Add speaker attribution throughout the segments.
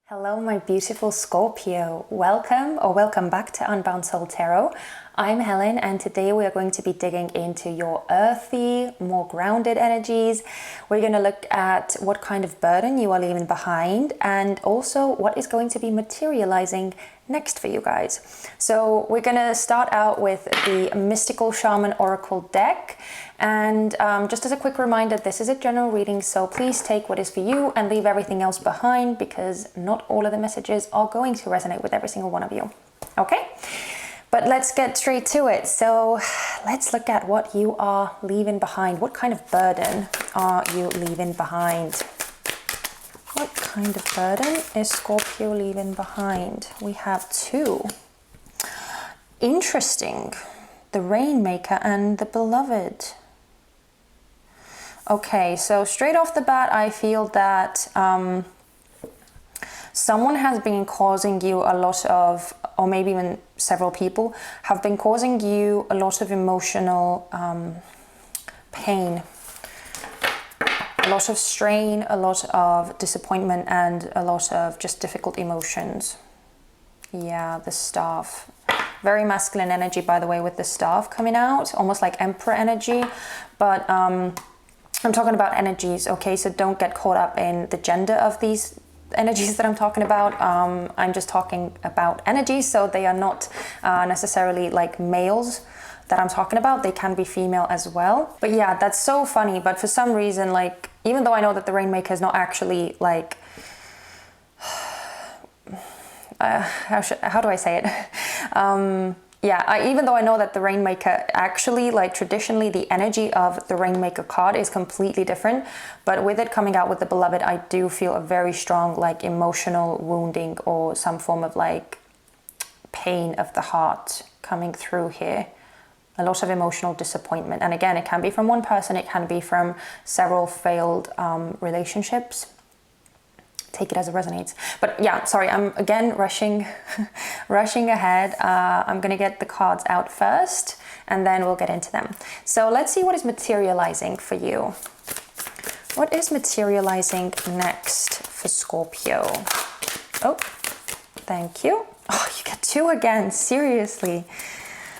Speaker 1: Hello, my beautiful Scorpio. Welcome back to Unbound Soul Tarot. I'm Helen, and today we are going to be digging into your earthy, more grounded energies. We're going to look at what kind of burden you are leaving behind, and also what is going to be materializing next for you guys. So we're going to start out with the Mystical Shaman Oracle deck. And just as a quick reminder, this is a general reading, so please take what is for you and leave everything else behind, because not all of the messages are going to resonate with every single one of you. Okay? But let's get straight to it. So let's look at what you are leaving behind. What kind of burden are you leaving behind? What kind of burden is Scorpio leaving behind? We have two. Interesting. The Rainmaker and the Beloved. Okay, so straight off the bat, I feel that someone has been causing you a lot of, or maybe even several people, have been causing you a lot of emotional pain, a lot of strain, a lot of disappointment, and a lot of just difficult emotions. Yeah, the Staff. Very masculine energy, by the way, with the Staff coming out, almost like Emperor energy, but I'm talking about energies, okay? So don't get caught up in the gender of these energies that I'm talking about. I'm just talking about energies, so they are not necessarily like males that I'm talking about. They can be female as well. But yeah, that's so funny. But for some reason, like, even though I know that the Rainmaker is not actually like, how do I say it? Yeah, even though I know that the Rainmaker actually, like traditionally, the energy of the Rainmaker card is completely different. But with it coming out with the Beloved, I do feel a very strong like emotional wounding or some form of like pain of the heart coming through here. A lot of emotional disappointment. And again, it can be from one person. It can be from several failed relationships. Take it as it resonates. But yeah, sorry, I'm again rushing ahead. I'm gonna get the cards out first, and then we'll get into them. So let's see what is materializing for you. What is materializing next for Scorpio? Oh, thank you. Oh, you get two again, seriously.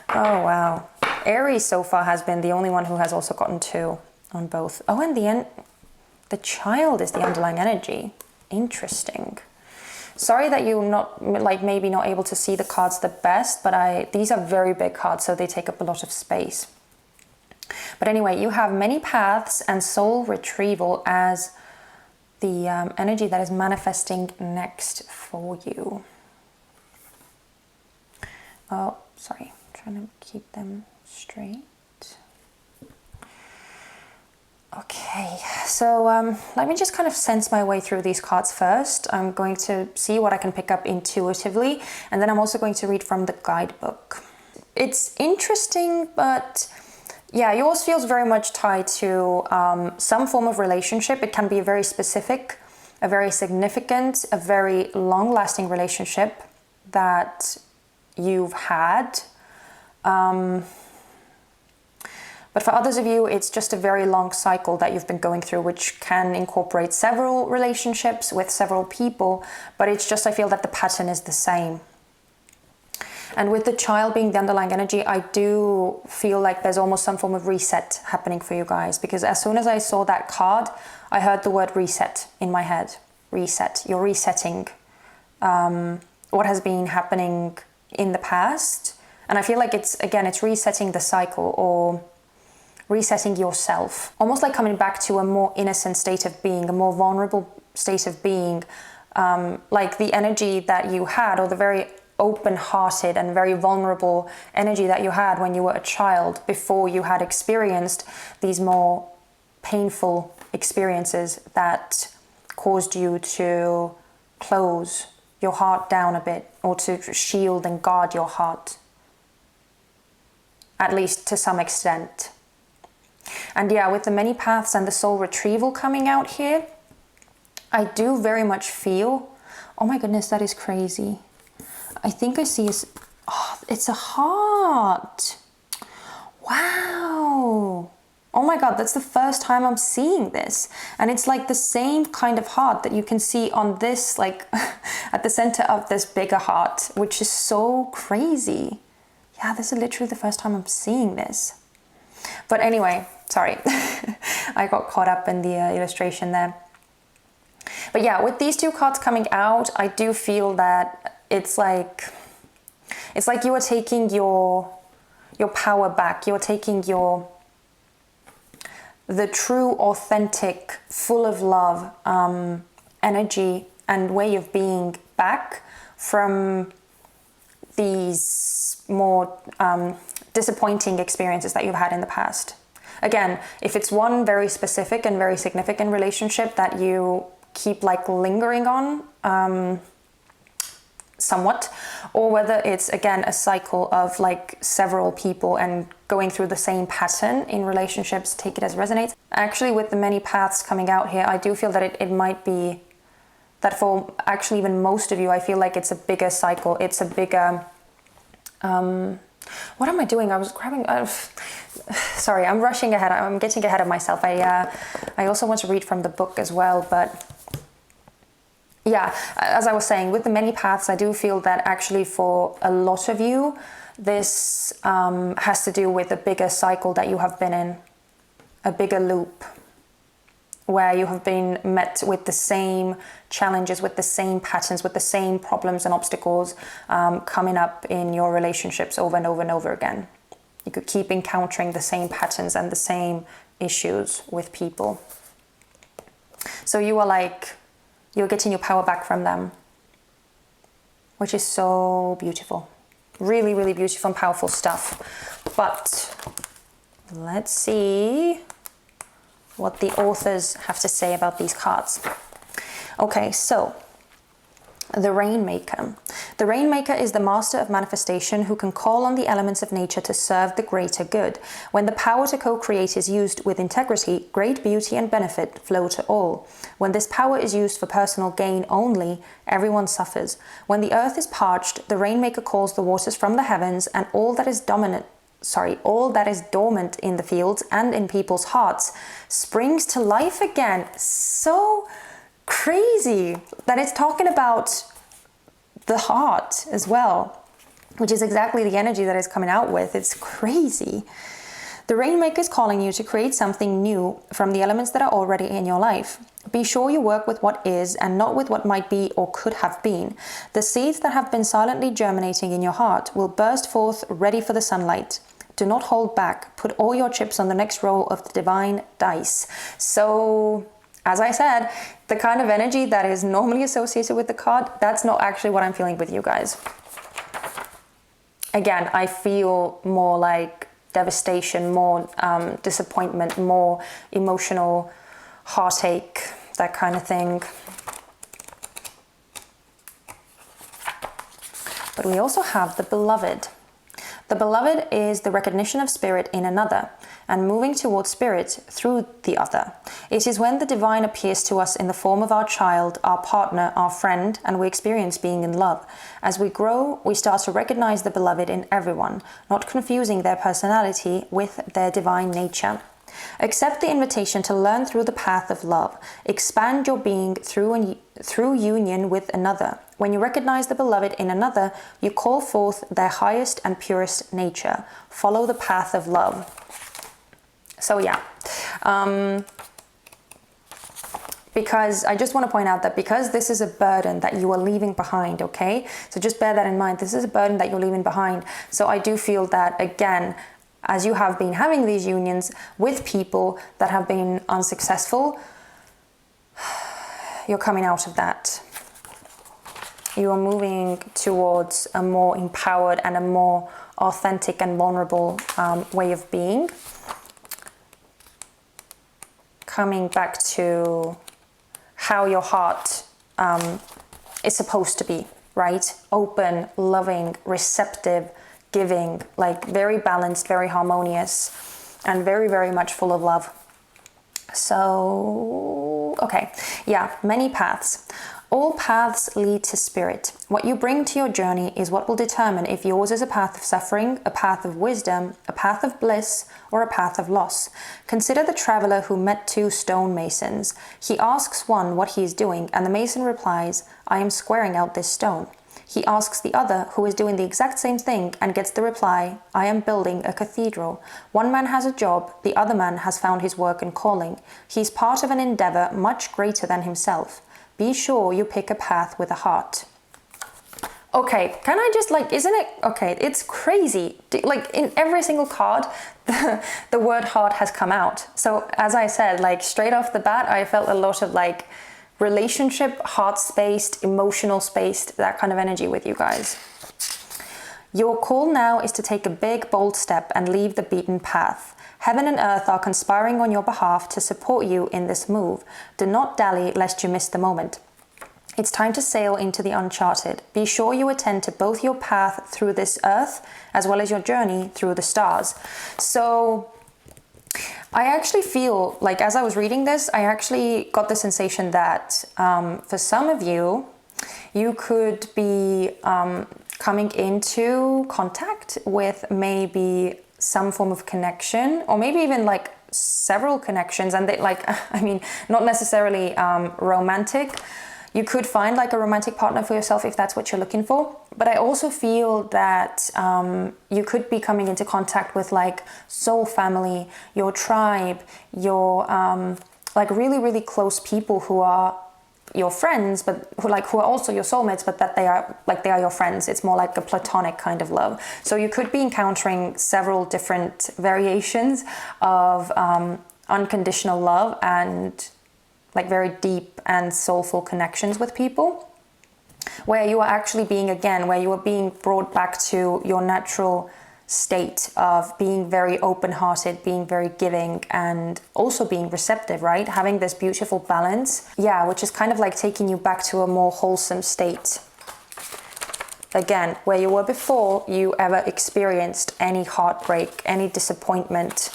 Speaker 1: Oh, wow. Aries so far has been the only one who has also gotten two on both. Oh, and the Child is the underlying energy. Interesting. Sorry that you're not, like, maybe not able to see the cards the best, but these are very big cards, so they take up a lot of space. But anyway, you have many paths and soul retrieval as the energy that is manifesting next for you. Oh, sorry, I'm trying to keep them straight. Okay, so let me just kind of sense my way through these cards first. I'm going to see what I can pick up intuitively, and then I'm also going to read from the guidebook. It's interesting, but yeah, yours feels very much tied to some form of relationship. It can be a very specific, a very significant, a very long-lasting relationship that you've had. But for others of you, it's just a very long cycle that you've been going through, which can incorporate several relationships with several people, but it's just, I feel that the pattern is the same. And with the Child being the underlying energy, I do feel like there's almost some form of reset happening for you guys, because as soon as I saw that card, I heard the word reset in my head. Reset. You're resetting what has been happening in the past. And I feel like it's resetting the cycle, or resetting yourself, almost like coming back to a more innocent state of being, a more vulnerable state of being, like the energy that you had, or the very open-hearted and very vulnerable energy that you had when you were a child, before you had experienced these more painful experiences that caused you to close your heart down a bit, or to shield and guard your heart, at least to some extent. And yeah, with the many paths and the soul retrieval coming out here, I do very much feel, oh my goodness, that is crazy. I think I see, it's a heart. Wow. Oh my God, that's the first time I'm seeing this. And it's like the same kind of heart that you can see on this, like at the center of this bigger heart, which is so crazy. Yeah, this is literally the first time I'm seeing this. But anyway, sorry, I got caught up in the illustration there. But yeah, with these two cards coming out, I do feel that it's like you are taking your power back. You're taking the true, authentic, full of love energy and way of being back from these more disappointing experiences that you've had in the past. Again, if it's one very specific and very significant relationship that you keep like lingering on somewhat, or whether it's again a cycle of like several people and going through the same pattern in relationships, take it as resonates. Actually, with the many paths coming out here, I do feel that it might be that for actually even most of you, I feel like it's a bigger cycle. It's a bigger what am I doing? I was grabbing sorry, I'm rushing ahead. I'm getting ahead of myself. I also want to read from the book as well, but yeah, as I was saying, with the many paths, I do feel that actually for a lot of you, this has to do with a bigger cycle that you have been in, a bigger loop, where you have been met with the same challenges, with the same patterns, with the same problems and obstacles coming up in your relationships over and over and over again. You could keep encountering the same patterns and the same issues with people. So you are like, you're getting your power back from them, which is so beautiful. Really, really beautiful and powerful stuff. But let's see what the authors have to say about these cards. Okay, so the Rainmaker. The Rainmaker is the master of manifestation who can call on the elements of nature to serve the greater good. When the power to co-create is used with integrity, great beauty and benefit flow to all. When this power is used for personal gain only, everyone suffers. When the earth is parched, the Rainmaker calls the waters from the heavens, and all that is dormant in the fields and in people's hearts springs to life again. So crazy that it's talking about the heart as well, which is exactly the energy that it's coming out with. It's crazy. The Rainmaker is calling you to create something new from the elements that are already in your life. Be sure you work with what is and not with what might be or could have been. The seeds that have been silently germinating in your heart will burst forth ready for the sunlight. Do not hold back. Put all your chips on the next roll of the divine dice. So, as I said, the kind of energy that is normally associated with the card, that's not actually what I'm feeling with you guys. Again, I feel more like devastation, more disappointment, more emotional heartache, that kind of thing. But we also have the Beloved. The Beloved is the recognition of spirit in another and moving towards spirit through the other. It is when the divine appears to us in the form of our child, our partner, our friend, and we experience being in love. As we grow, we start to recognize the Beloved in everyone, not confusing their personality with their divine nature. Accept the invitation to learn through the path of love. Expand your being through union with another. When you recognize the Beloved in another, you call forth their highest and purest nature. Follow the path of love. So yeah, because I just want to point out that because this is a burden that you are leaving behind, okay? So just bear that in mind. This is a burden that you're leaving behind. So I do feel that, again, as you have been having these unions with people that have been unsuccessful, you're coming out of that. You are moving towards a more empowered and a more authentic and vulnerable way of being. Coming back to how your heart is supposed to be, right? Open, loving, receptive, giving, like very balanced, very harmonious, and very, very much full of love. So, okay, yeah, many paths. All paths lead to spirit. What you bring to your journey is what will determine if yours is a path of suffering, a path of wisdom, a path of bliss, or a path of loss. Consider the traveler who met two stonemasons. He asks one what he is doing, and the mason replies, "I am squaring out this stone." He asks the other, who is doing the exact same thing, and gets the reply, "I am building a cathedral." One man has a job, the other man has found his work and calling. He is part of an endeavor much greater than himself. Be sure you pick a path with a heart. Okay, can I just isn't it, okay, it's crazy. In every single card, the word heart has come out. So as I said, straight off the bat, I felt a lot of relationship, heart-spaced, emotional spaced, that kind of energy with you guys. Your call now is to take a big, bold step and leave the beaten path. Heaven and earth are conspiring on your behalf to support you in this move. Do not dally lest you miss the moment. It's time to sail into the uncharted. Be sure you attend to both your path through this earth as well as your journey through the stars. So I actually feel as I was reading this, I actually got the sensation that for some of you, you could be coming into contact with maybe some form of connection, or maybe even several connections, and they I mean, not necessarily romantic. You could find a romantic partner for yourself if that's what you're looking for. But I also feel that you could be coming into contact with soul family, your tribe, your really, really close people who are your friends, but who are also your soulmates, but that they are your friends. It's more like a platonic kind of love. So you could be encountering several different variations of unconditional love and very deep and soulful connections with people, where you are actually where you are being brought back to your natural state of being very open-hearted, being very giving, and also being receptive, right? Having this beautiful balance, which is kind of taking you back to a more wholesome state. Again, where you were before you ever experienced any heartbreak, any disappointment,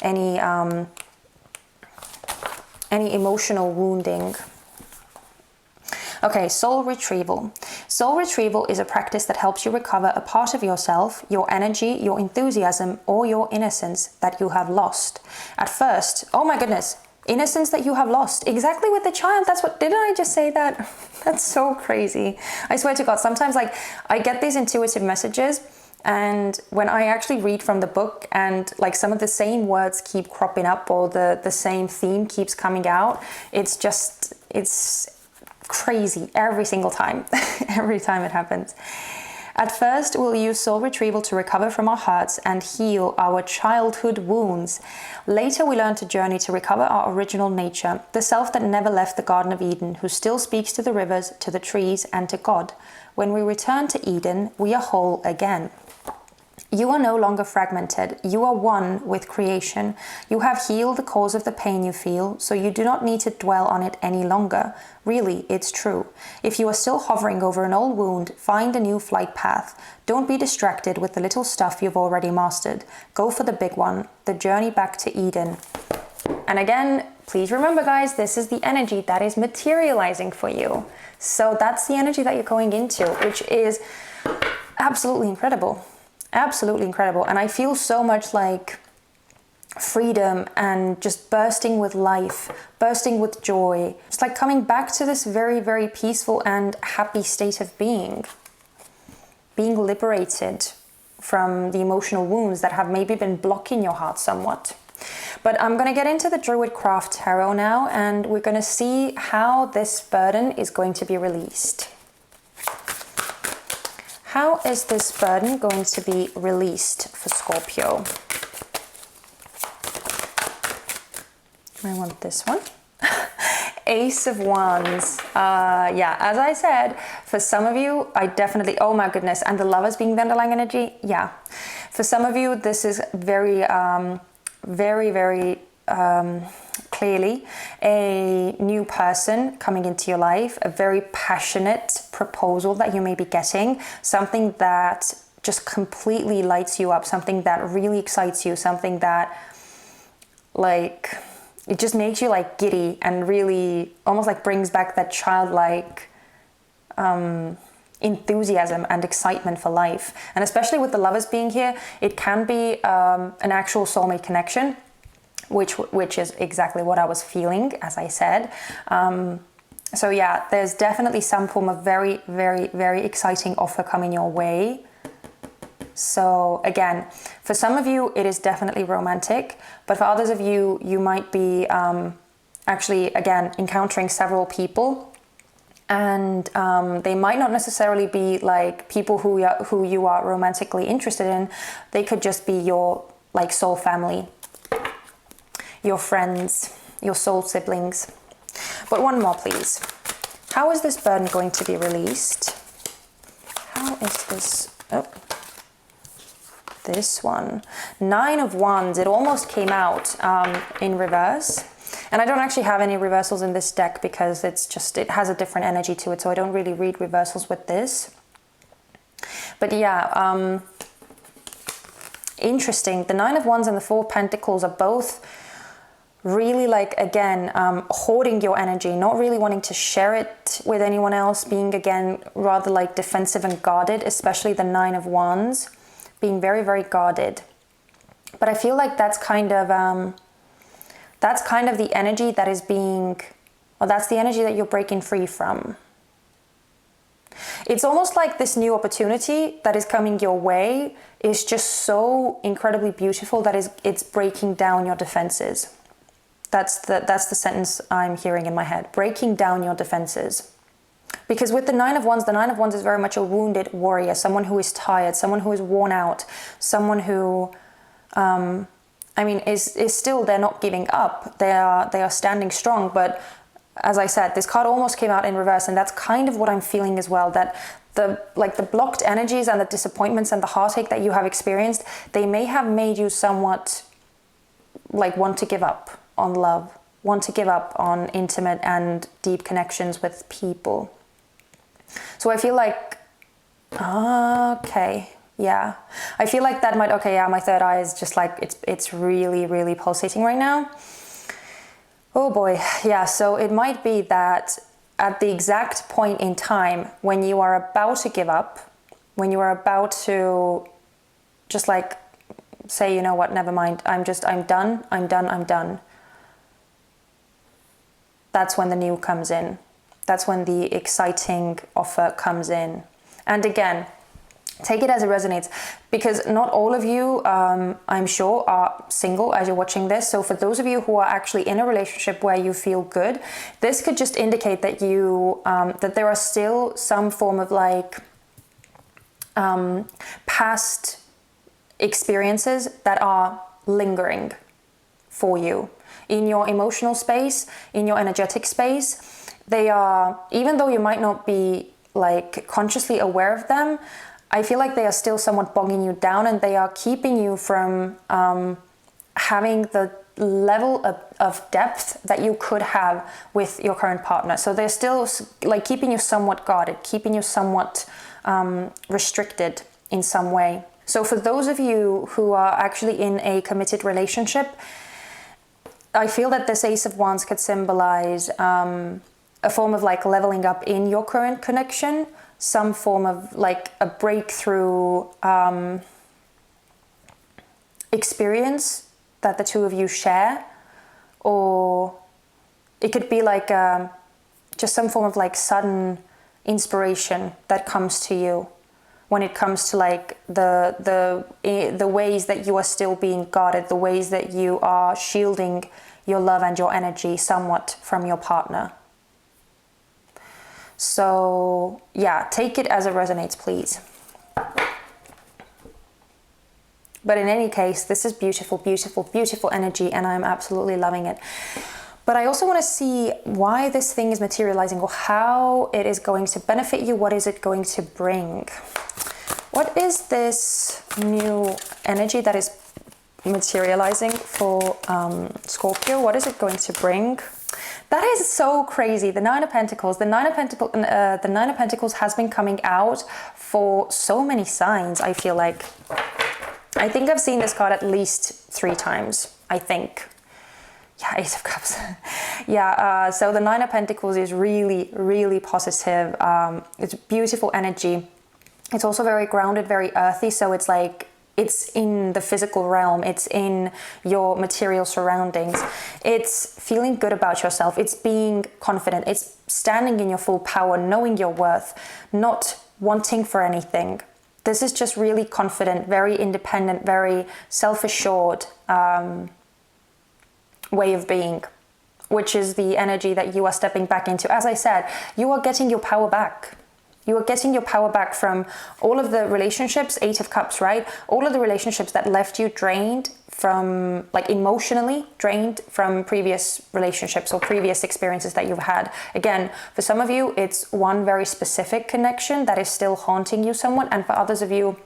Speaker 1: any emotional wounding. Okay, soul retrieval. Soul retrieval is a practice that helps you recover a part of yourself, your energy, your enthusiasm, or your innocence that you have lost. At first, oh my goodness, innocence that you have lost. Exactly with the child. Didn't I just say that? That's so crazy. I swear to God, sometimes I get these intuitive messages, and when I actually read from the book and some of the same words keep cropping up, or the same theme keeps coming out, it's crazy every single time. Every time it happens. At first, we'll use soul retrieval to recover from our hurts and heal our childhood wounds. Later, we learn to journey to recover our original nature, the self that never left the Garden of Eden, who still speaks to the rivers, to the trees, and to God. When we return to Eden, we are whole again. You are no longer fragmented. You are one with creation. You have healed the cause of the pain you feel, so you do not need to dwell on it any longer. Really, it's true. If you are still hovering over an old wound, find a new flight path. Don't be distracted with the little stuff you've already mastered. Go for the big one, the journey back to Eden. And again, please remember, guys, this is the energy that is materializing for you. So that's the energy that you're going into, which is absolutely incredible. Absolutely incredible. And I feel so much freedom and just bursting with life, bursting with joy. It's coming back to this very, very peaceful and happy state of being liberated from the emotional wounds that have maybe been blocking your heart somewhat. But I'm going to get into the Druid Craft Tarot now, and we're going to see how this burden is going to be released. How is this burden going to be released for Scorpio? I want this one. Ace of Wands. As I said, for some of you, oh my goodness, and the Lovers being the underlying energy. Yeah. For some of you, this is very, very clearly a new person coming into your life, a very passionate proposal that you may be getting, something that just completely lights you up, something that really excites you, something that it just makes you like giddy and really almost like brings back that childlike enthusiasm and excitement for life. And especially with the Lovers being here, it can be an actual soulmate connection, which is exactly what I was feeling, as I said. So yeah, there's definitely some form of very, very, very exciting offer coming your way. So again, for some of you, it is definitely romantic, but for others of you, you might be actually, again, encountering several people, and they might not necessarily be like people who you are romantically interested in. They could just be your like soul family, your friends, your soul siblings. But one more, please. How is this burden going to be released? How is this? Oh. This one, 9 of Wands. It almost came out in reverse, and I don't actually have any reversals in this deck because it has a different energy to it, so I don't really read reversals with this. But yeah, interesting. The 9 of Wands and the 4 of Pentacles are both really like, again, hoarding your energy, not really wanting to share it with anyone else, being again rather like defensive and guarded, especially the 9 of Wands. Being very, very guarded. But I feel like that's kind of the energy that is being, or that's the energy that you're breaking free from. It's almost like this new opportunity that is coming your way is just so incredibly beautiful that it's breaking down your defenses. That's the sentence I'm hearing in my head. Breaking down your defenses. Because with the 9 of Wands is very much a wounded warrior, someone who is tired, someone who is worn out, someone who, is still, they're not giving up. They are standing strong. But as I said, this card almost came out in reverse, and that's kind of what I'm feeling as well. That the blocked energies and the disappointments and the heartache that you have experienced, they may have made you somewhat like want to give up on love, want to give up on intimate and deep connections with people. So I feel like, okay, yeah. I feel like that might, okay, yeah, my third eye is just like, it's really, really pulsating right now. Oh boy, yeah, so it might be that at the exact point in time when you are about to give up, when you are about to just like say, you know what, never mind, I'm done. That's when the new comes in. That's when the exciting offer comes in. And again, take it as it resonates, because not all of you, I'm sure, are single as you're watching this. So for those of you who are actually in a relationship where you feel good, this could just indicate that you, that there are still some form of like past experiences that are lingering for you in your emotional space, in your energetic space. They are, even though you might not be like consciously aware of them, I feel like they are still somewhat bogging you down, and they are keeping you from having the level of depth that you could have with your current partner. So they're still like keeping you somewhat guarded, keeping you somewhat restricted in some way. So for those of you who are actually in a committed relationship, I feel that this Ace of Wands could symbolize a form of like leveling up in your current connection, some form of like a breakthrough experience that the two of you share, or it could be like just some form of like sudden inspiration that comes to you when it comes to like the ways that you are still being guarded, the ways that you are shielding your love and your energy somewhat from your partner. So yeah, take it as it resonates, please. But in any case, this is beautiful, beautiful, beautiful energy, and I'm absolutely loving it. But I also want to see why this thing is materializing, or how it is going to benefit you. What is it going to bring? What is this new energy that is materializing for Scorpio? What is it going to bring? That is so crazy. The Nine of Pentacles. The Nine of Pentacles has been coming out for so many signs, I feel like. I think I've seen this card at least 3 times, I think. Yeah, Ace of Cups. Yeah, so the Nine of Pentacles is really, really positive. It's beautiful energy. It's also very grounded, very earthy. So it's like, it's in the physical realm. It's in your material surroundings. It's feeling good about yourself. It's being confident. It's standing in your full power, knowing your worth, not wanting for anything. This is just really confident, very independent, very self-assured way of being, which is the energy that you are stepping back into. As I said, you are getting your power back. You are getting your power back from all of the relationships, Eight of Cups, right? All of the relationships that left you drained from, like, emotionally drained from previous relationships or previous experiences that you've had. Again, for some of you, it's one very specific connection that is still haunting you somewhat. And for others of you,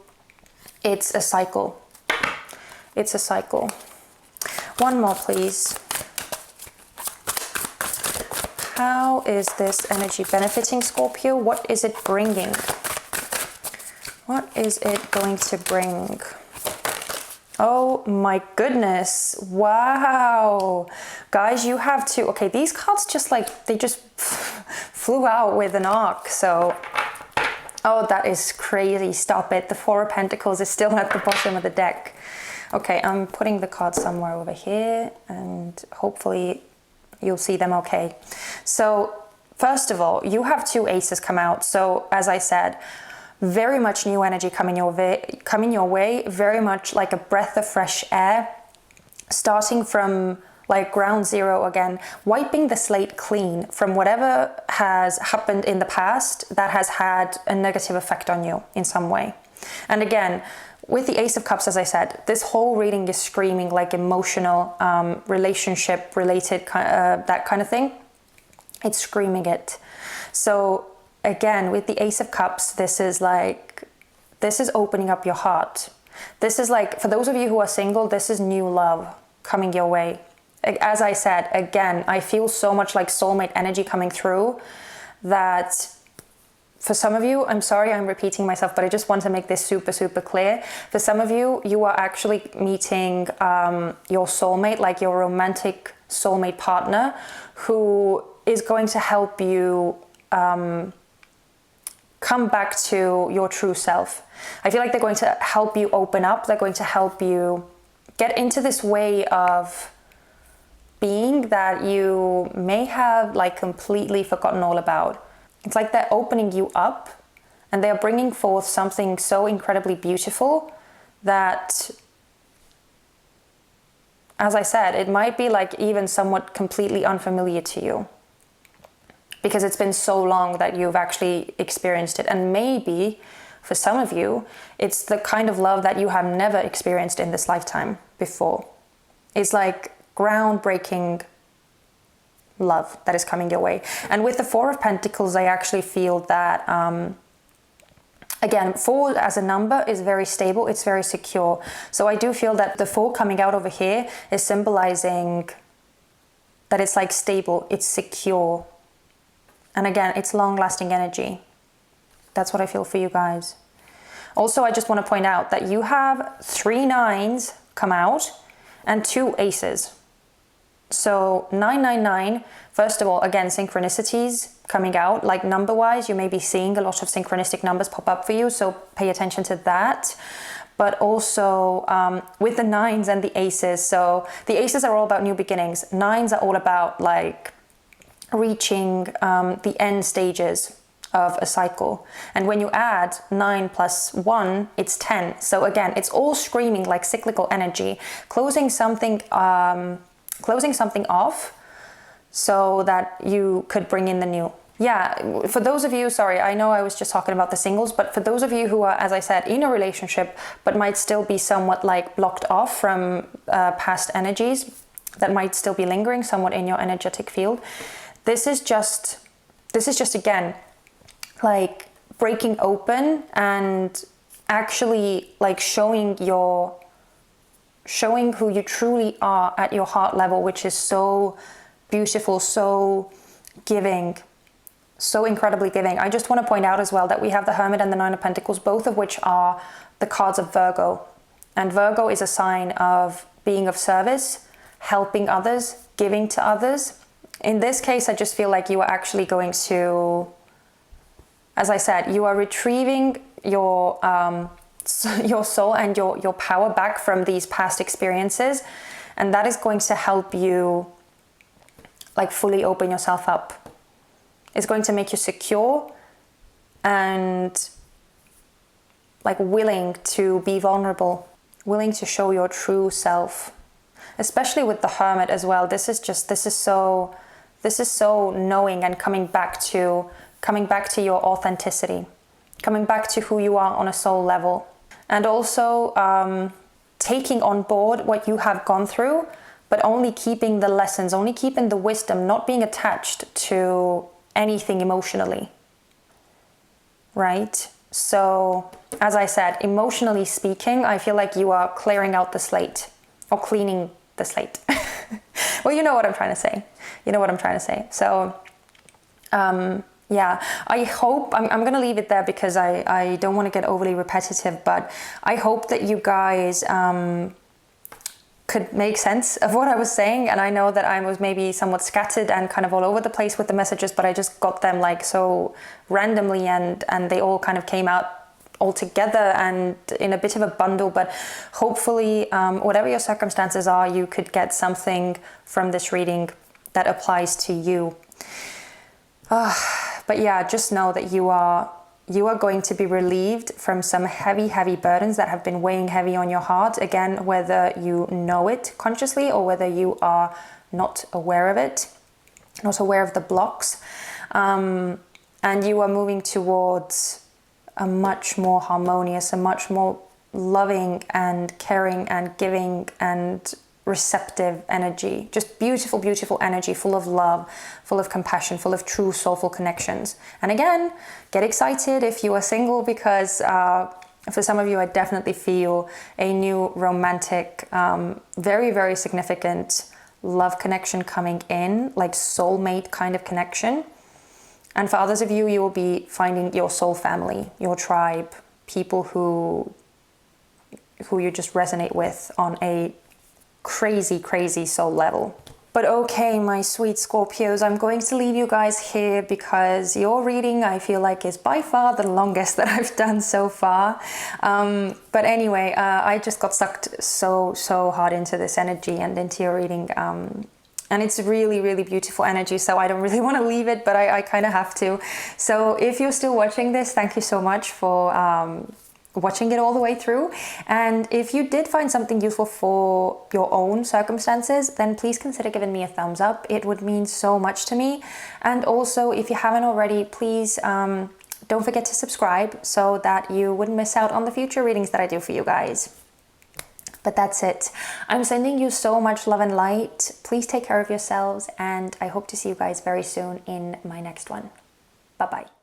Speaker 1: it's a cycle. It's a cycle. One more, please. How is this energy benefiting Scorpio? What is it bringing? What is it going to bring? Oh my goodness. Wow. Guys, you have to... Okay, these cards just like... They just flew out with an arc. So... Oh, that is crazy. Stop it. The Four of Pentacles is still at the bottom of the deck. Okay, I'm putting the cards somewhere over here. And hopefully... you'll see them okay. So first of all, you have two aces come out. So as I said, very much new energy coming your way, very much like a breath of fresh air, starting from like ground zero again, wiping the slate clean from whatever has happened in the past that has had a negative effect on you in some way. And again, with the Ace of Cups, as I said, this whole reading is screaming like emotional, relationship related, that kind of thing. It's screaming it. So again, with the Ace of Cups, this is opening up your heart. This is like, for those of you who are single, this is new love coming your way. As I said, again, I feel so much like soulmate energy coming through that... For some of you, I'm sorry I'm repeating myself, but I just want to make this super, super clear. For some of you, you are actually meeting your soulmate, like your romantic soulmate partner, who is going to help you come back to your true self. I feel like they're going to help you open up. They're going to help you get into this way of being that you may have like completely forgotten all about. It's like they're opening you up and they're bringing forth something so incredibly beautiful that, as I said, it might be like even somewhat completely unfamiliar to you because it's been so long that you've actually experienced it. And maybe for some of you, it's the kind of love that you have never experienced in this lifetime before. It's like groundbreaking love that is coming your way. And with the Four of Pentacles, I actually feel that again, 4 as a number is very stable, it's very secure. So I do feel that the 4 coming out over here is symbolizing that it's like stable, it's secure, and again, it's long-lasting energy. That's what I feel for you guys. Also, I just want to point out that you have 3 9s come out and 2 aces. So 999, first of all, again, synchronicities coming out, like number-wise, you may be seeing a lot of synchronistic numbers pop up for you, so pay attention to that. But also with the 9s and the aces, so the aces are all about new beginnings. 9s are all about like reaching the end stages of a cycle. And when you add 9 plus 1, it's 10. So again, it's all screaming like cyclical energy, closing something off so that you could bring in the new. Yeah, for those of you, sorry, I know I was just talking about the singles, but for those of you who are, as I said, in a relationship, but might still be somewhat like blocked off from past energies that might still be lingering somewhat in your energetic field, this is just again, like breaking open and actually like showing who you truly are at your heart level, which is so beautiful, so giving, so incredibly giving. I just want to point out as well that we have the Hermit and the Nine of Pentacles, both of which are the cards of Virgo. And Virgo is a sign of being of service, helping others, giving to others. In this case, I just feel like you are actually going to, as I said, you are retrieving your soul and your power back from these past experiences, and that is going to help you like fully open yourself up. It's going to make you secure and like willing to be vulnerable, willing to show your true self. Especially with the Hermit as well. This is so knowing and coming back to your authenticity, coming back to who you are on a soul level, and also taking on board what you have gone through, but only keeping the lessons, only keeping the wisdom, not being attached to anything emotionally, right? So, as I said, emotionally speaking, I feel like you are clearing out the slate, or cleaning the slate. Well, you know what I'm trying to say. You know what I'm trying to say. So, yeah, I hope, I'm going to leave it there because I don't want to get overly repetitive, but I hope that you guys could make sense of what I was saying. And I know that I was maybe somewhat scattered and kind of all over the place with the messages, but I just got them like so randomly, and they all kind of came out all together and in a bit of a bundle. But hopefully, whatever your circumstances are, you could get something from this reading that applies to you. But yeah, just know that you are going to be relieved from some heavy burdens that have been weighing heavy on your heart. Again, whether you know it consciously or whether you are not aware of it, not aware of the blocks. And you are moving towards a much more harmonious, a much more loving and caring and giving and receptive energy. Just beautiful, beautiful energy, full of love, full of compassion, full of true soulful connections. And again, get excited if you are single, because for some of you, I definitely feel a new romantic, very, very significant love connection coming in, like soulmate kind of connection. And for others of you, you will be finding your soul family, your tribe, people who you just resonate with on a crazy soul level. But okay, my sweet Scorpios, I'm going to leave you guys here because your reading, I feel like, is by far the longest that I've done so far. But anyway, I just got sucked so hard into this energy and into your reading. And it's really, really beautiful energy, so I don't really want to leave it, but I kind of have to. So if you're still watching this, thank you so much for watching it all the way through. And if you did find something useful for your own circumstances, then please consider giving me a thumbs up. It would mean so much to me. And also, if you haven't already, please don't forget to subscribe so that you wouldn't miss out on the future readings that I do for you guys. But that's it. I'm sending you so much love and light. Please take care of yourselves, and I hope to see you guys very soon in my next one. Bye-bye.